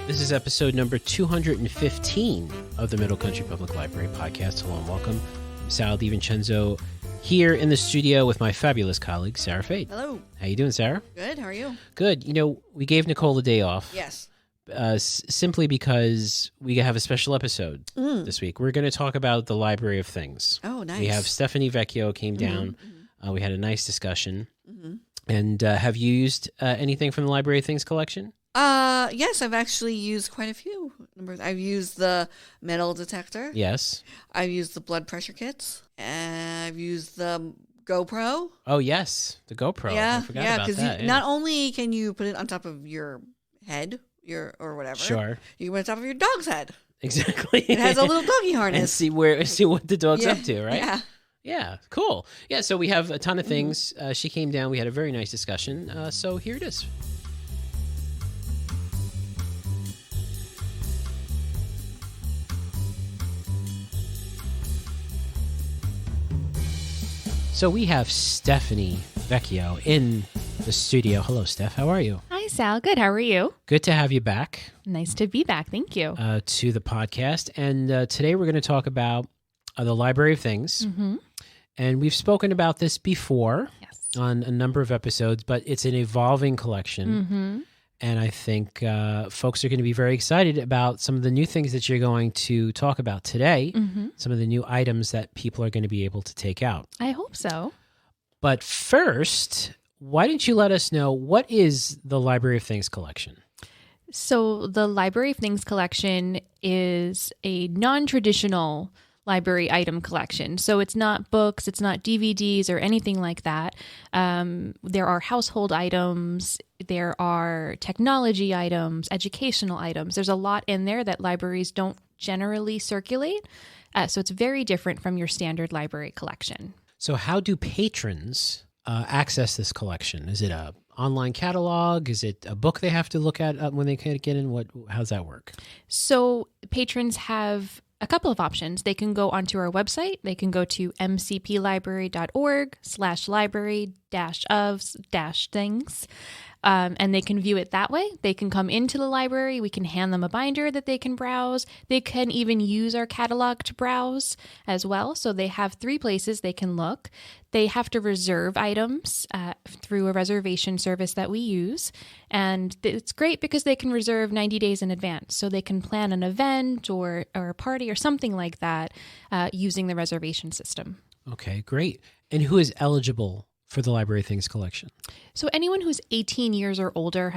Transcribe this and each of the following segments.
This is episode number 215 of the Middle Country Public Library podcast. Hello and welcome. I'm Sal DiVincenzo here in the studio with my fabulous colleague, Sarah Fade. Hello. How you doing, Sarah? Good. How are you? Good. You know, we gave Nicole a day off. Yes. Simply because we have a special episode this week. We're going to talk about the Library of Things. Oh, nice. We have Stephanie Vecchio came down. We had a nice discussion. Mm-hmm. And have you used anything from the Library of Things collection? Yes, I've actually used quite a few numbers. I've used the metal detector. Yes. I've used the blood pressure kits. And I've used the GoPro. Oh, yes. The GoPro. Yeah. I forgot about that. Not only can you put it on top of your head, or whatever. Sure. You can put it on top of your dog's head. Exactly. It has a little doggy harness. And see what the dog's up to, right? Yeah. Yeah, cool. Yeah, so we have a ton of things. She came down. We had a very nice discussion. So here it is. So we have Stephanie Vecchio in the studio. Hello, Steph. How are you? Hi, Sal. Good. How are you? Good to have you back. Nice to be back. Thank you. To the podcast. And today we're going to talk about the Library of Things. Mm-hmm. And we've spoken about this before on a number of episodes, but it's an evolving collection. Mm-hmm. And I think folks are going to be very excited about some of the new things that you're going to talk about today, some of the new items that people are going to be able to take out. I hope so. But first, why don't you let us know, what is the Library of Things collection? So the Library of Things collection is a non-traditional library item collection. So it's not books, it's not DVDs or anything like that. There are household items, there are technology items, educational items. There's a lot in there that libraries don't generally circulate. So it's very different from your standard library collection. So how do patrons access this collection? Is it a online catalog? Is it a book they have to look at when they get in? How's that work? So patrons have a couple of options. They can go onto our website. They can go to mcplibrary.org/library-of-things. And they can view it that way. They can come into the library. We can hand them a binder that they can browse. They can even use our catalog to browse as well. So they have 3 places they can look. They have to reserve items through a reservation service that we use. And it's great because they can reserve 90 days in advance. So they can plan an event or a party or something like that using the reservation system. Okay, great. And who is eligible for the Library of Things collection? So anyone who's 18 years or older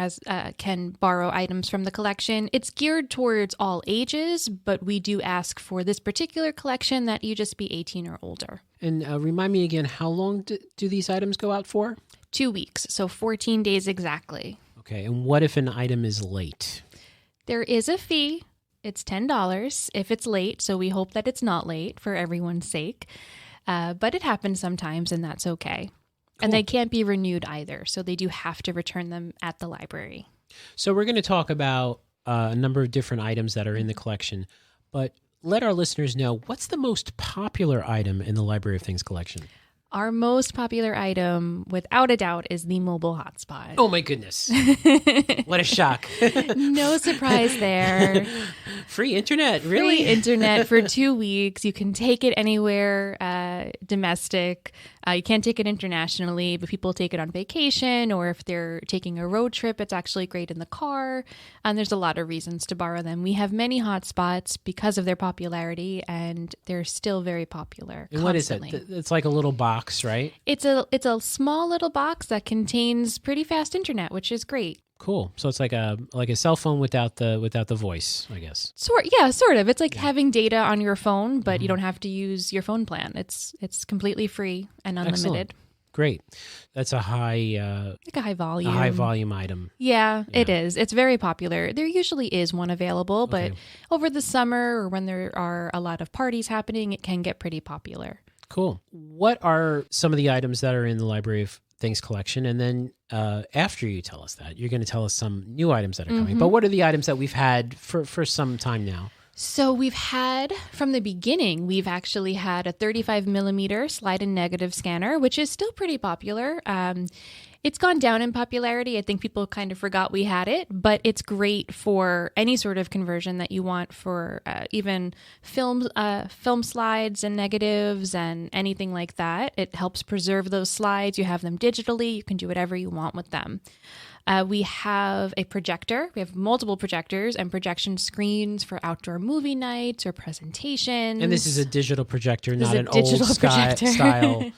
can borrow items from the collection. It's geared towards all ages, but we do ask for this particular collection that you just be 18 or older. And remind me again, how long do these items go out for? 2 weeks, so 14 days exactly. Okay, and what if an item is late? There is a fee. It's $10 if it's late, so we hope that it's not late for everyone's sake. But it happens sometimes, and that's okay. Cool. And they can't be renewed either, so they do have to return them at the library. So we're going to talk about a number of different items that are in the collection, but let our listeners know, what's the most popular item in the Library of Things collection? Our most popular item, without a doubt, is the mobile hotspot. Oh my goodness. What a shock. No surprise there. Free internet, really? Free internet for 2 weeks. You can take it anywhere domestic. You can't take it internationally, but people take it on vacation, or if they're taking a road trip, it's actually great in the car. And there's a lot of reasons to borrow them. We have many hotspots because of their popularity, and they're still very popular. And constantly. What is it? It's like a little box, right? It's a small little box that contains pretty fast internet, which is great. Cool. So it's like a cell phone without the voice, I guess. Sort of. It's like having data on your phone, but you don't have to use your phone plan. It's completely free and unlimited. Excellent. Great. That's a high volume. A high volume item. Yeah, it is. It's very popular. There usually is one available, but over the summer or when there are a lot of parties happening, it can get pretty popular. Cool. What are some of the items that are in the Library of Things collection? And then after you tell us that, you're going to tell us some new items that are coming. But what are the items that we've had for some time now? So we've had, from the beginning, we've actually had a 35 millimeter slide and negative scanner, which is still pretty popular. It's gone down in popularity. I think people kind of forgot we had it, but it's great for any sort of conversion that you want for even film slides and negatives and anything like that. It helps preserve those slides. You have them digitally. You can do whatever you want with them. We have a projector. We have multiple projectors and projection screens for outdoor movie nights or presentations. And this is a digital projector, This not is an a digital old projector. style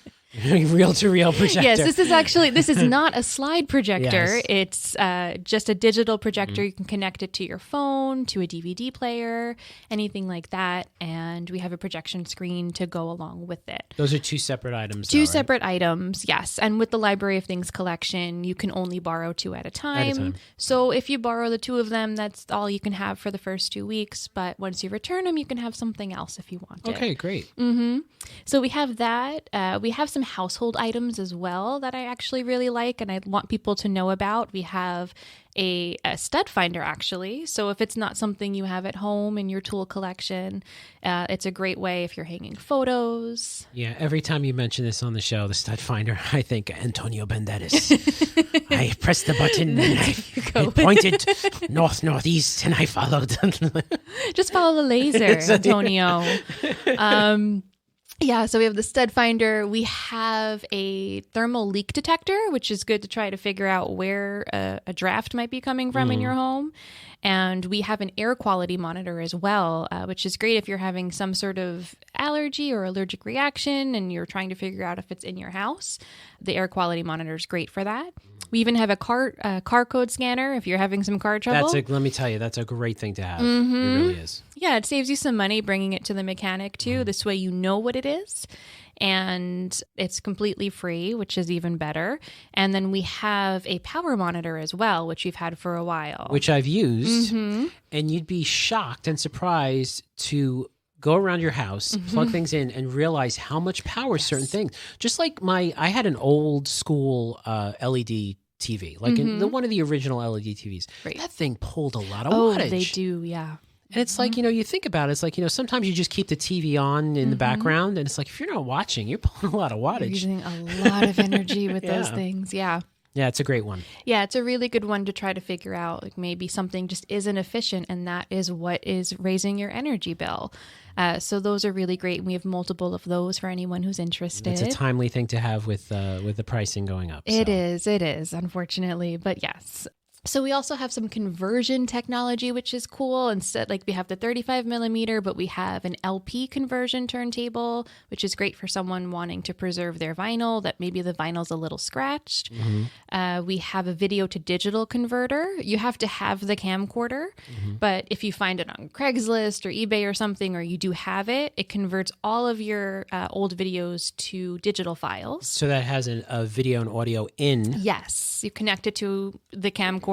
reel-to-reel projector. Yes, this is not a slide projector. Yes. It's just a digital projector. You can connect it to your phone, to a DVD player, anything like that. And we have a projection screen to go along with it. Those are two separate items. Two though, right? separate items, yes. And with the Library of Things collection, you can only borrow 2 at a time. So if you borrow the 2 of them, that's all you can have for the first 2 weeks. But once you return them, you can have something else if you want it. Okay, great. So we have that. We have some household items as well that I actually really like and I want people to know about. We have a stud finder, actually. So if it's not something you have at home in your tool collection, it's a great way if you're hanging photos. Yeah, every time you mention this on the show, the stud finder, I think Antonio Banderas. I pressed the button and it pointed northeast and I followed. Just follow the laser, Antonio. Yeah, so we have the stud finder. We have a thermal leak detector, which is good to try to figure out where a draft might be coming from in your home. And we have an air quality monitor as well, which is great if you're having some sort of allergy or allergic reaction and you're trying to figure out if it's in your house. The air quality monitor is great for that. We even have a car code scanner if you're having some car trouble. Let me tell you, that's a great thing to have. It really is. Yeah, it saves you some money bringing it to the mechanic too. This way you know what it is. And it's completely free, which is even better. And then we have a power monitor as well, which we've had for a while. Which I've used. And you'd be shocked and surprised to go around your house, plug things in, and realize how much power certain things. Just like I had an old school LED TV, like one of the original LED TVs. Right. That thing pulled a lot of Oh, wattage. they do, yeah. And it's like, you think about it, it's like, sometimes you just keep the TV on in the background, and it's like, if you're not watching, you're pulling a lot of wattage. You're using a lot of energy with those things, yeah. Yeah, it's a great one. Yeah, it's a really good one to try to figure out. Like maybe something just isn't efficient, and that is what is raising your energy bill. So those are really great. We have multiple of those for anyone who's interested. It's a timely thing to have with the pricing going up. It is, unfortunately. But yes. So we also have some conversion technology, which is cool. Instead, like we have the 35 millimeter, but we have an LP conversion turntable, which is great for someone wanting to preserve their vinyl, that maybe the vinyl's a little scratched. We have a video to digital converter. You have to have the camcorder, but if you find it on Craigslist or eBay or something, or you do have it, it converts all of your old videos to digital files. So that has a video and audio in. Yes, you connect it to the camcorder.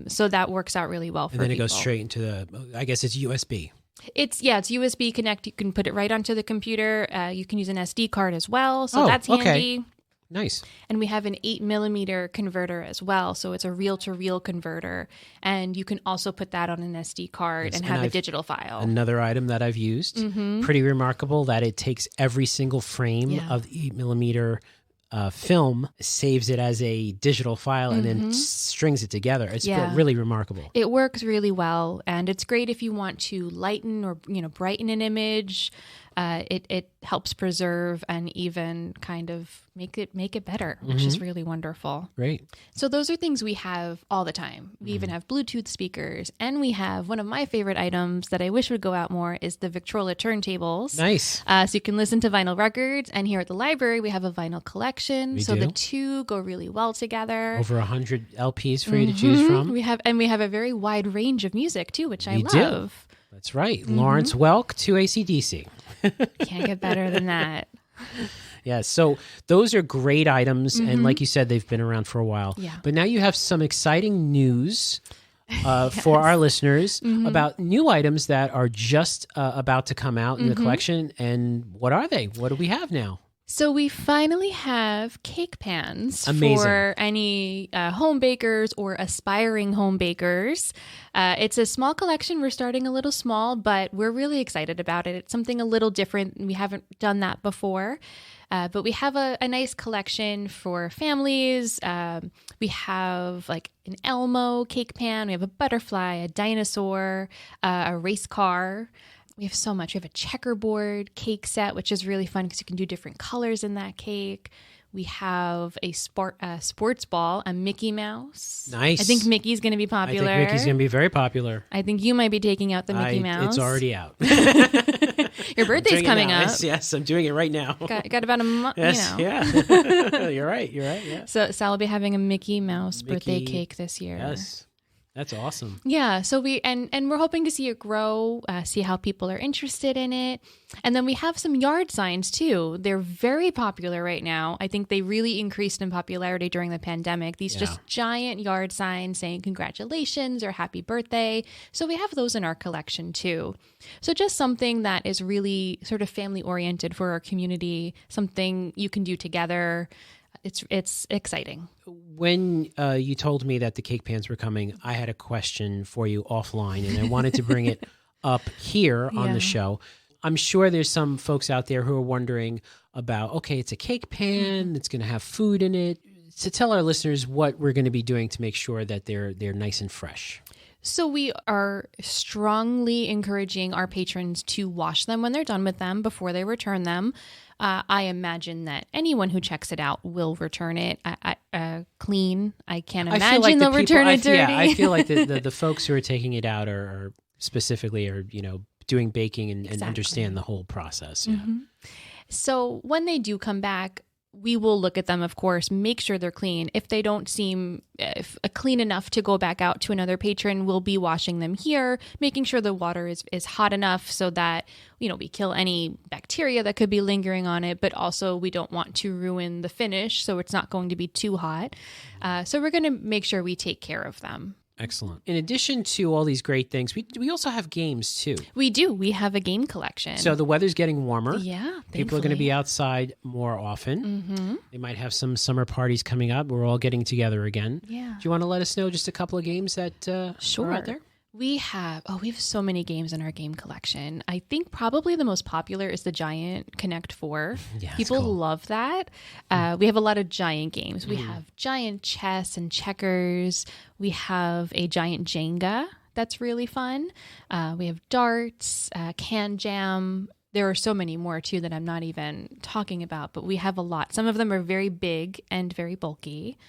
So that works out really well for people. And then it goes straight into I guess it's USB. It's USB Connect. You can put it right onto the computer. You can use an SD card as well. So that's handy. Okay. Nice. And we have an 8 millimeter converter as well. So it's a reel-to-reel converter. And you can also put that on an SD card and have a digital file. Another item that I've used. Pretty remarkable that it takes every single frame of the 8 millimeter film, saves it as a digital file, and then strings it together. It's really remarkable. It works really well, and it's great if you want to lighten or brighten an image. It helps preserve and even kind of make it better, which is really wonderful. Great. So those are things we have all the time. We even have Bluetooth speakers, and we have one of my favorite items that I wish would go out more is the Victrola turntables. Nice. So you can listen to vinyl records, and here at the library we have a vinyl collection. So the two go really well together. Over 100 LPs for you to choose from. We have a very wide range of music too, which I love. Do. That's right. Lawrence Welk to AC/DC. Can't get better than that. Yeah, so those are great items, and like you said, they've been around for a while. Yeah. But now you have some exciting news for our listeners about new items that are just about to come out in the collection. And what are they? What do we have now? So we finally have cake pans Amazing. for any home bakers or aspiring home bakers. It's a small collection. We're starting a little small, but we're really excited about it. It's something a little different. We haven't done that before. But we have a nice collection for families. We have like an Elmo cake pan. We have a butterfly, a dinosaur, a race car. We have so much. We have a checkerboard cake set, which is really fun because you can do different colors in that cake. We have a sports ball, a Mickey Mouse. Nice. I think Mickey's going to be popular. I think Mickey's going to be very popular. I think you might be taking out the Mickey Mouse. It's already out. Your birthday's coming up. Yes, I'm doing it right now. Got about a month. Yes, you know. yeah. You're right. Yeah. So Sal will be having a Mickey Mouse birthday cake this year. Yes. That's awesome. Yeah, so we're hoping to see it grow, see how people are interested in it. And then we have some yard signs too. They're very popular right now. I think they really increased in popularity during the pandemic. These just giant yard signs saying congratulations or happy birthday. So we have those in our collection too. So just something that is really sort of family oriented for our community, something you can do together. It's exciting. When you told me that the cake pans were coming, I had a question for you offline, and I wanted to bring it up here on the show. I'm sure there's some folks out there who are wondering about, okay, it's a cake pan, it's going to have food in it. So tell our listeners what we're going to be doing to make sure that they're nice and fresh. So we are strongly encouraging our patrons to wash them when they're done with them before they return them. I imagine that anyone who checks it out will return it clean. I can't imagine they'll return it dirty. Yeah, I feel like the folks who are taking it out are specifically doing baking and understand the whole process. Yeah. Mm-hmm. So when they do come back, we will look at them, of course, make sure they're clean. If they don't seem clean enough to go back out to another patron, we'll be washing them here, making sure the water is hot enough so that, we kill any bacteria that could be lingering on it, but also we don't want to ruin the finish, so it's not going to be too hot. So we're going to make sure we take care of them. Excellent. In addition to all these great things, we also have games too. We do. We have a game collection. So the weather's getting warmer. Yeah. People are going to be outside more often. Mm-hmm. They might have some summer parties coming up. We're all getting together again. Yeah. Do you want to let us know just a couple of games that are out there? We have so many games in our game collection. I think probably the most popular is the Giant Connect 4. Yeah, people cool. love that. We have a lot of giant games. We have giant chess and checkers. We have a giant Jenga that's really fun. We have darts, can jam. There are so many more, too, that I'm not even talking about, but we have a lot. Some of them are very big and very bulky,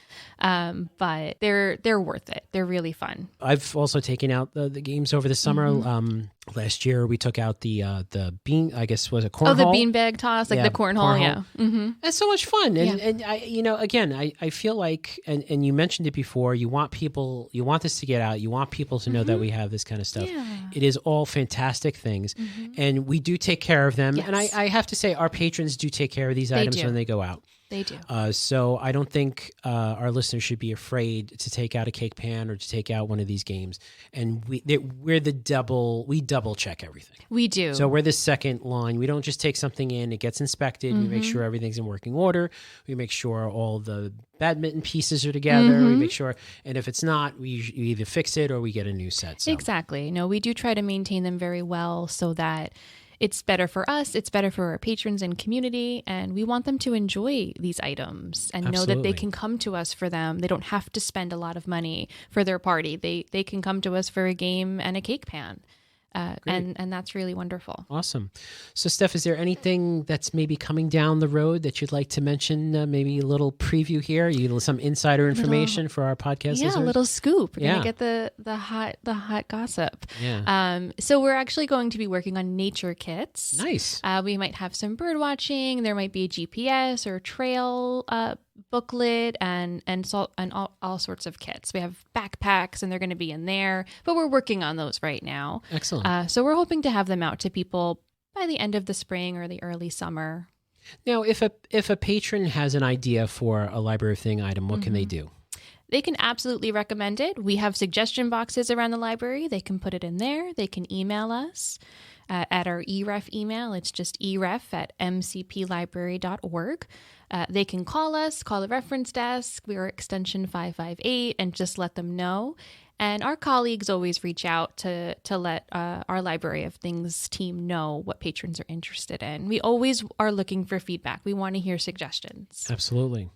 but they're worth it. They're really fun. I've also taken out the games over the summer. Mm-hmm. Last year, we took out the bean, I guess, was it cornhole? Oh, the beanbag toss, like the cornhole, yeah. Mm-hmm. That's so much fun. And I, again, I feel like, and you mentioned it before, you want this to get out. You want people to know that we have this kind of stuff. Yeah. It is all fantastic things. Mm-hmm. And we do take care of them. Yes. And I have to say, our patrons do take care of these items when they go out. They do. So I don't think our listeners should be afraid to take out a cake pan or to take out one of these games. And we double check everything. We do. So we're the second line. We don't just take something in, it gets inspected, we make sure everything's in working order, we make sure all the badminton pieces are together, we make sure, and if it's not, we either fix it or we get a new set. So. Exactly. No, we do try to maintain them very well so that it's better for us, it's better for our patrons and community, and we want them to enjoy these items and know that they can come to us for them. They don't have to spend a lot of money for their party. They can come to us for a game and a cake pan. And that's really wonderful. Awesome. So, Steph, is there anything that's maybe coming down the road that you'd like to mention? Maybe a little preview here, some insider information for our podcast listeners? A little scoop. We're gonna get the hot gossip. Yeah. So we're actually going to be working on nature kits. Nice. We might have some bird watching. There might be a GPS or trail booklet and all sorts of kits. We have backpacks and they're going to be in there, but we're working on those right now. Excellent. So we're hoping to have them out to people by the end of the spring or the early summer. Now, if a patron has an idea for a Library of Thing item, what can they do? They can absolutely recommend it. We have suggestion boxes around the library. They can put it in there. They can email us. at our EREF email. It's just eref@mcplibrary.org. They can call us, call the reference desk. We are extension 558, and just let them know. And our colleagues always reach out to let our Library of Things team know what patrons are interested in. We always are looking for feedback. We want to hear suggestions. Absolutely.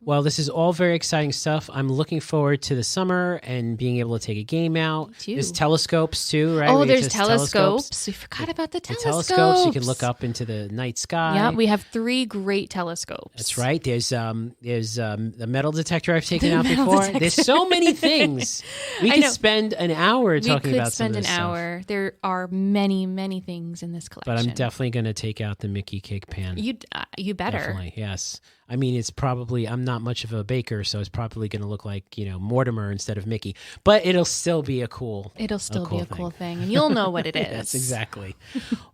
Well, this is all very exciting stuff. I'm looking forward to the summer and being able to take a game out. There's telescopes too, right? Oh, there's telescopes. We forgot about the telescopes. The telescopes, you can look up into the night sky. Yeah, we have 3 great telescopes. That's right. There's the metal detector I've taken out before. There's so many things. We could spend an hour talking about some of this stuff. We could spend an hour. There are many, many things in this collection. But I'm definitely going to take out the Mickey cake pan. You better. Definitely, yes. I mean, it's probably, I'm not much of a baker, so it's probably going to look like, Mortimer instead of Mickey. But it'll still be a cool thing. And you'll know what it is. Yes, exactly.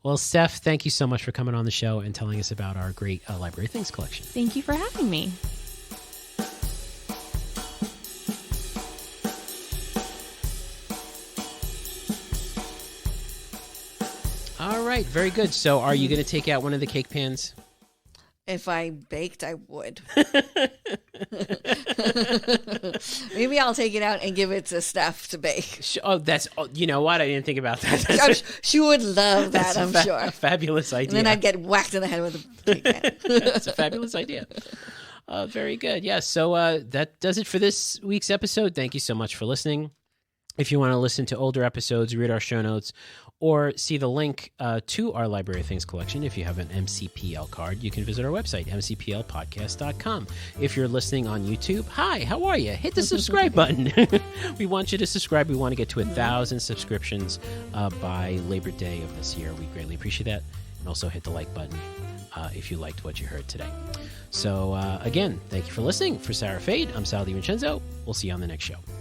Well, Steph, thank you so much for coming on the show and telling us about our great Library of Things collection. Thank you for having me. All right, very good. So are you going to take out one of the cake pans? If I baked, I would. Maybe I'll take it out and give it to Steph to bake. You know what? I didn't think about that. She would love that, I'm sure. A fabulous idea. And then I'd get whacked in the head with a cake pan. That's a fabulous idea. Very good. Yeah, so that does it for this week's episode. Thank you so much for listening. If you want to listen to older episodes, read our show notes, or see the link to our Library of Things collection, if you have an MCPL card, you can visit our website, mcplpodcast.com. If you're listening on YouTube, hi, how are you? Hit the subscribe button. We want you to subscribe. We want to get to 1,000 subscriptions by Labor Day of this year. We greatly appreciate that. And also hit the like button if you liked what you heard today. So again, thank you for listening. For Sarah Fade, I'm Sal DiVincenzo. We'll see you on the next show.